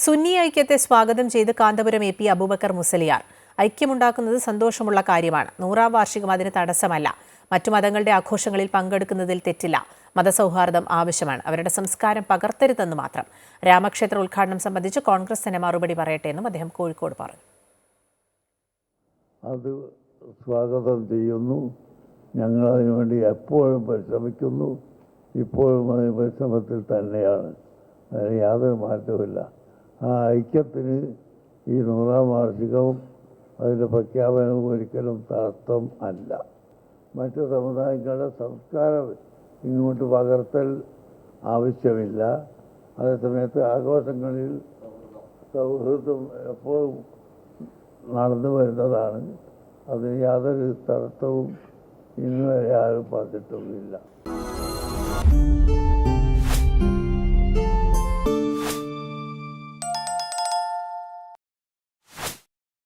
സുന്നി ഐക്യത്തെ സ്വാഗതം ചെയ്ത് Kanthapuram A P Abubakar Musliyar. ഐക്യമുണ്ടാക്കുന്നത് സന്തോഷമുള്ള കാര്യമാണ്. 100ാം വാർഷികം അതിന് തടസ്സമല്ല. മറ്റു മതങ്ങളുടെ ആഘോഷങ്ങളിൽ പങ്കെടുക്കുന്നതിൽ തെറ്റില്ല. മതസൗഹാർദ്ദം ആവശ്യമാണ്. അവരുടെ സംസ്കാരം പകർത്തരുതെന്ന് മാത്രം. രാമക്ഷേത്ര ഉദ്ഘാടനം സംബന്ധിച്ച് കോൺഗ്രസ് തന്നെ മറുപടി പറയട്ടെ എന്നും അദ്ദേഹം കോഴിക്കോട് പറഞ്ഞു. അത് സ്വാഗതം ചെയ്യുന്നു. ഞങ്ങൾ അതിനുവേണ്ടി എപ്പോഴും പരിശ്രമിക്കുന്നു. ഇപ്പോഴും അതിന് പരിശ്രമത്തിൽ തന്നെയാണ്. അതിന് യാതൊരു മാറ്റവുമില്ല. ആ ഐക്യത്തിന് ഈ 100ാം വാർഷികവും അതിൻ്റെ പ്രഖ്യാപനവും ഒരിക്കലും തടസ്സം അല്ല. മറ്റ് സമുദായങ്ങളുടെ സംസ്കാരം ഇങ്ങോട്ട് പകർത്തൽ ആവശ്യമില്ല. അതേസമയത്ത് ആഘോഷങ്ങളിൽ സൗഹൃദം എപ്പോഴും നടന്നു വരുന്നതാണ്. അതിന് യാതൊരു തടസ്സവും ഇന്നുവരെ ആരും പറഞ്ഞിട്ടുമില്ല.